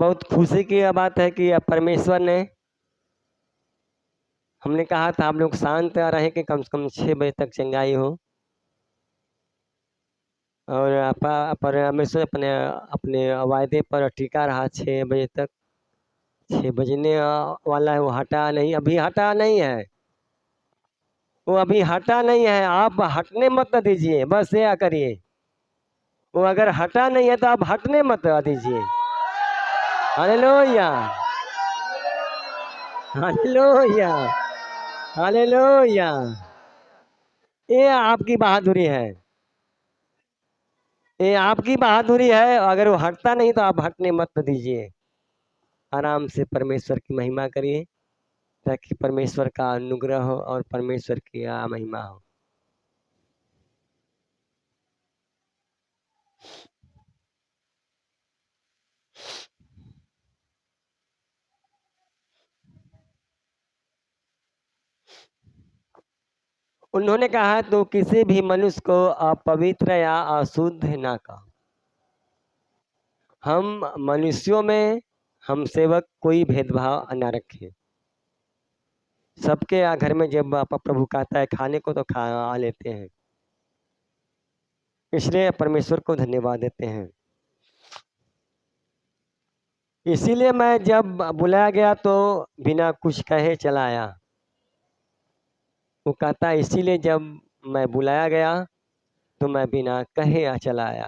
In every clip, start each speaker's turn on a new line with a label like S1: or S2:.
S1: बहुत खुशी की यह बात है कि अब परमेश्वर ने, हमने कहा था आप लोग शांत रहे कि कम से कम 6 बजे तक चंगाई हो, और परमेश्वर अपने अपने वायदे पर टिका रहा 6 बजे तक। 6 बजने वाला है, वो हटा नहीं, अभी हटा नहीं है, वो अभी हटा नहीं है। आप हटने मत दीजिए, बस ये करिए। वो अगर हटा नहीं है तो आप हटने मत दीजिए। Hallelujah, hallelujah, hallelujah. ये आपकी बहादुरी है, ये आपकी बहादुरी है। अगर वो हटता नहीं तो आप हटने मत दीजिए। आराम से परमेश्वर की महिमा करिए, ताकि परमेश्वर का अनुग्रह हो और परमेश्वर की महिमा हो। उन्होंने कहा तो किसी भी मनुष्य को अपवित्र या अशुद्ध ना कहो। हम मनुष्यों में, हम सेवक कोई भेदभाव न रखें। सबके घर में जब प्रभु कहता है खाने को तो खा लेते हैं, इसलिए परमेश्वर को धन्यवाद देते हैं। इसीलिए मैं जब बुलाया गया तो बिना कुछ कहे चला आया। वो कहता है इसीलिए जब मैं बुलाया गया तो मैं बिना कहे चला आया।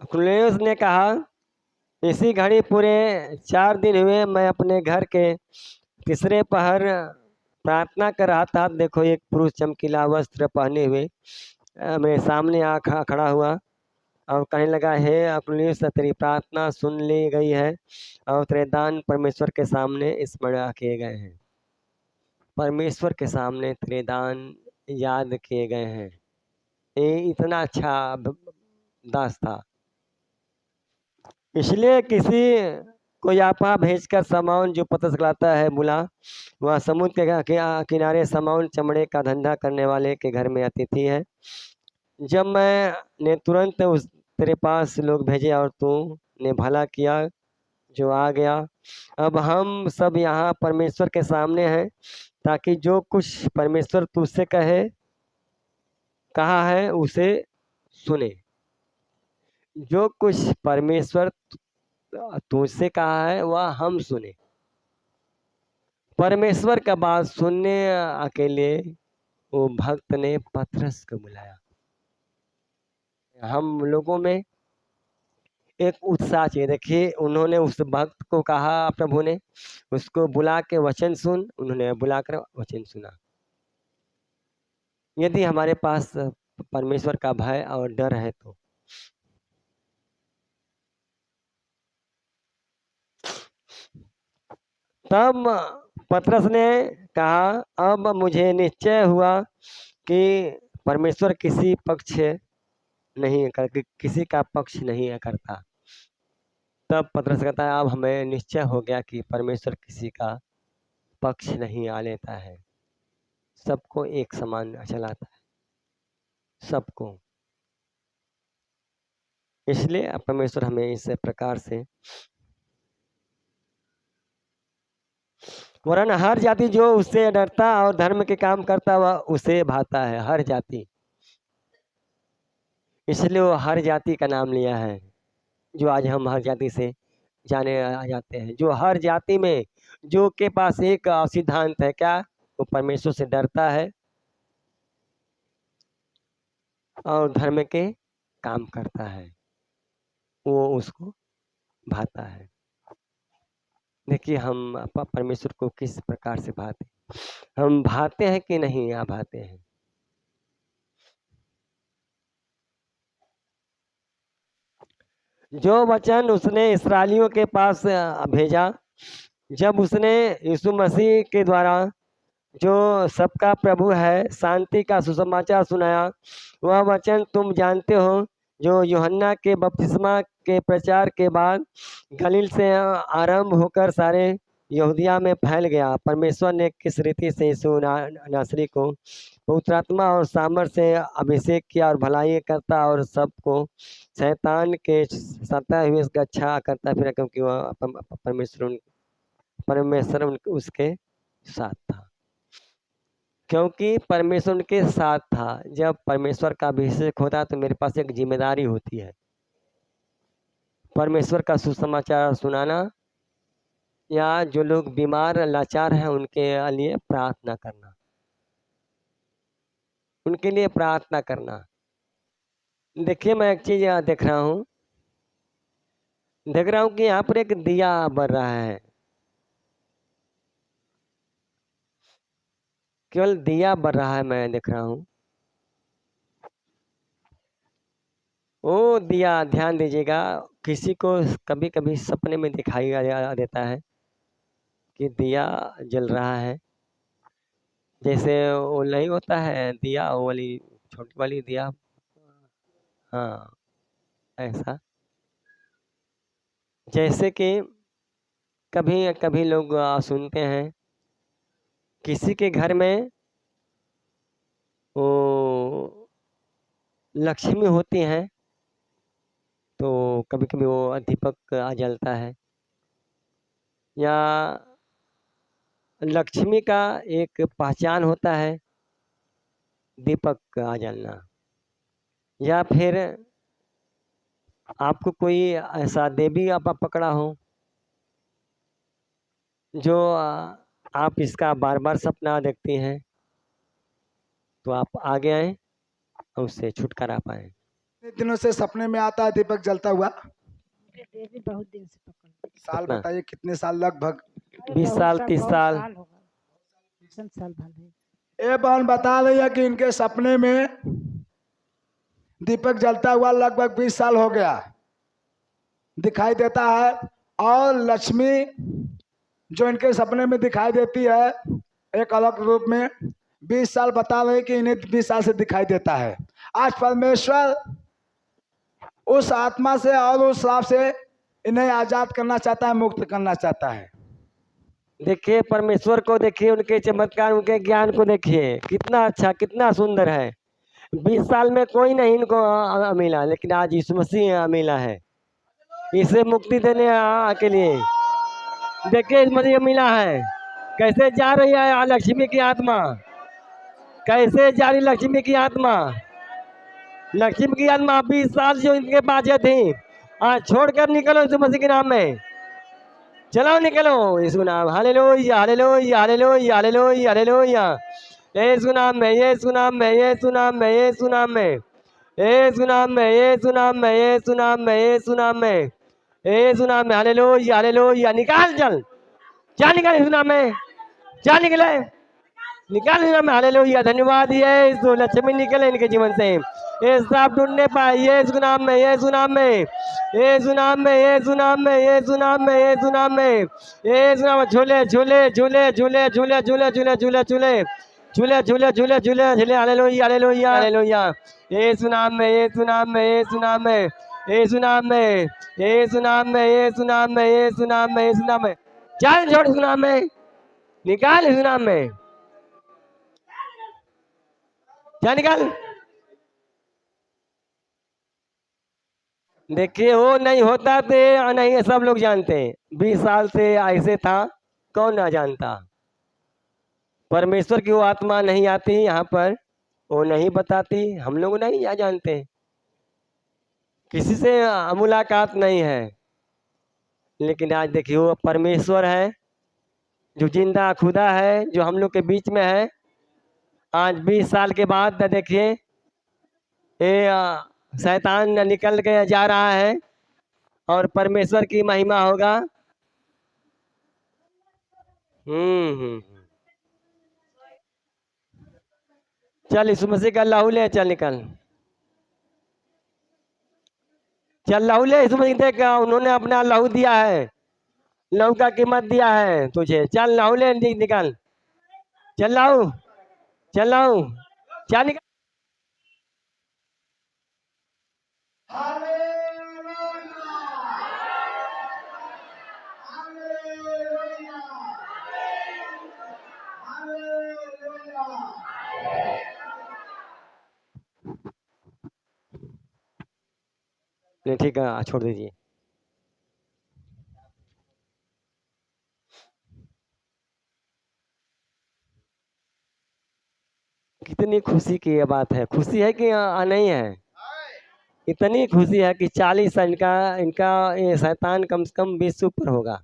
S1: कुरनेलियुस ने कहा इसी घड़ी पूरे 4 दिन हुए, मैं अपने घर के तीसरे पहर प्रार्थना कर रहा था। देखो एक पुरुष चमकीला वस्त्र पहने हुए मेरे सामने खड़ा हुआ और कहने लगा, हे कुरनेलियुस, तेरी प्रार्थना सुन ली गई है और तेरे दान परमेश्वर के सामने स्मरण किए गए हैं। परमेश्वर के सामने तेरे दान याद किए गए हैं। ये इतना अच्छा दास था। इसलिए किसी को याफा भेजकर सामान जो पतरस लाता है बुला। वह समुद्र के किनारे सामान चमड़े का धंधा करने वाले के घर में अतिथि है। जब मैंने तुरंत उस तेरे पास लोग भेजे और तू ने भला किया जो आ गया। अब हम सब यहाँ परमेश्वर के सामने हैं, ताकि जो कुछ परमेश्वर तुझसे कहा है उसे सुने। जो कुछ परमेश्वर तुझसे कहा है वह हम सुने। परमेश्वर का बात सुनने अकेले वो भक्त ने पतरस को बुलाया। हम लोगों में एक उत्साह चाहिए। देखिए उन्होंने उस भक्त को कहा, प्रभु ने उसको बुला के वचन सुन, उन्होंने बुलाकर वचन सुना। यदि हमारे पास परमेश्वर का भय और डर है तो तब पतरस ने कहा, अब मुझे निश्चय हुआ कि परमेश्वर किसी किसी का पक्ष नहीं करता। तब पतरस कहता है, अब हमें निश्चय हो गया कि परमेश्वर किसी का पक्ष नहीं लेता है, सबको एक समान चलाता है, सबको। इसलिए परमेश्वर हमें इस प्रकार से, वरन हर जाति जो उससे डरता और धर्म के काम करता वह उसे भाता है। हर जाति, इसलिए वो हर जाति का नाम लिया है। जो आज हम हर जाति से जाने जाते हैं, जो हर जाति में जो के पास एक सिद्धांत है, क्या? वो परमेश्वर से डरता है और धर्म के काम करता है, वो उसको भाता है। देखिए हम परमेश्वर को किस प्रकार से भाते, हम भाते हैं कि नहीं या भाते हैं। जो वचन उसने इस्राएलियों के पास भेजा, जब उसने यीशु मसीह के द्वारा जो सबका प्रभु है शांति का सुसमाचार सुनाया, वह वचन तुम जानते हो जो यूहन्ना के बपतिस्मा के प्रचार के बाद गलील से आरंभ होकर सारे यहूदिया में फैल गया। परमेश्वर ने किस रीति से यीशु नासरी को पवित्र आत्मा और सामर्थ से अभिषेक किया और भलाई करता और सबको शैतान के सताए हुए इसका अच्छा करता फिर, क्योंकि वह परमेश्वर उसके साथ था। क्योंकि परमेश्वर उनके साथ था। जब परमेश्वर का अभिषेक होता है तो मेरे पास एक जिम्मेदारी होती है, परमेश्वर का सुसमाचार सुनाना, या जो लोग बीमार लाचार हैं उनके लिए प्रार्थना करना, उनके लिए प्रार्थना करना। देखिए, मैं एक चीज यहाँ देख रहा हूँ कि यहाँ पर एक दिया बर रहा है। केवल दिया बर रहा है, मैं देख रहा हूँ। वो दिया, ध्यान दीजिएगा, किसी को कभी कभी सपने में दिखाई देता है कि दिया जल रहा है। जैसे वो नहीं होता है दिया, वो वाली छोटी वाली दिया, हाँ ऐसा। जैसे कि कभी कभी लोग सुनते हैं किसी के घर में वो लक्ष्मी होती हैं तो कभी कभी वो दीपक आ जलता है, या लक्ष्मी का एक पहचान होता है दीपक आ जलना। या फिर आपको कोई ऐसा देवी आप पकड़ा हो जो आप इसका बार बार सपना देखती हैं, तो आप आगे आए और उससे छुटकारा पाए।
S2: कितने दिनों से सपने में आता है दीपक जलता हुआ?
S3: देवी बहुत दिन से पकड़।
S2: साल
S1: कितना?
S2: बताइए, कितने साल? लगभग
S1: 20 साल, 30 साल।
S3: साल भर।
S2: ये बहन बता रही है कि इनके सपने में दीपक जलता हुआ लगभग 20 साल हो गया दिखाई देता है, और लक्ष्मी जो इनके सपने में दिखाई देती है एक अलग रूप में 20 साल बता रहे कि इन्हें 20 साल से दिखाई देता है। आज परमेश्वर उस आत्मा से और उस श्राप से इन्हें आजाद करना चाहता है, मुक्त करना चाहता है।
S1: देखिए परमेश्वर को, देखिए उनके चमत्कार, उनके ज्ञान को देखिए, कितना अच्छा, कितना सुंदर है। 20 साल में कोई नहीं इनको मिला, लेकिन आज यीशु मसीह मिला है इसे मुक्ति देने के लिए। देखिए मसीह मिला है, कैसे जा रही है लक्ष्मी की आत्मा, कैसे जा रही लक्ष्मी की आत्मा। लक्ष्मी की आत्मा 20 साल जो इनके पास थी, आज छोड़कर निकलो यीशु मसीह के नाम में, चलो निकलो यीशु नाम। Hallelujah, hallelujah, hallelujah, hallelujah, hallelujah. Yeshu नाम में, यीशु नाम में, यीशु नाम में, यीशु नाम में, यीशु नाम में, यीशु नाम में, यीशु नाम में, यीशु नाम में, यीशु नाम में। Hallelujah, hallelujah. निकाल, चल चल निकाल यीशु नाम में, चल निकले, निकाल यीशु नाम में। हालेलुया, धन्यवाद यीशु। लक्ष्मी निकले इनके जीवन से, ये श्राप ढूंढने पाए यीशु नाम में, यीशु नाम में, यीशु नाम में, यीशु नाम में, यीशु नाम में, यीशु नाम में, यीशु नाम में। झूले झूले झूले झूले झूले झूले झूले झूले झूले झूले झूले झूले झूले झूले। Hallelujah, hallelujah, hallelujah. यीशु नाम में, यीशु नाम में, यीशु नाम में, यीशु नाम में, यीशु नाम में, यीशु नाम में, यीशु नाम में, यीशु नाम में। चल छोड़ यीशु नाम में, निकाल यीशु नाम में, चल निकाल। देखिए वो नहीं होता तो नहीं, सब लोग जानते हैं। 20 साल से ऐसे था, कौन ना जानता। परमेश्वर की वो आत्मा नहीं आती यहाँ पर, वो नहीं बताती, हम लोग नहीं जानते, किसी से मुलाकात नहीं है। लेकिन आज देखिए वो परमेश्वर है जो जिंदा खुदा है, जो हम लोग के बीच में है। आज 20 साल के बाद देखिए ये शैतान निकल के जा रहा है और परमेश्वर की महिमा होगा। चल यीशु मसीह का लहू ले, चल निकल, चल लहू ले यीशु मसीह। देख उन्होंने अपना लहू दिया है, लहू का कीमत दिया है तुझे। चल लहू ले, निकल, चल लहू, चल लहू, चल निकल। नहीं ठीक है, छोड़ दीजिए। कितनी खुशी की ये बात है, खुशी है कि नहीं है? इतनी खुशी है कि 40 साल इनका इनका ये शैतान कम से कम 20 से ऊपर होगा।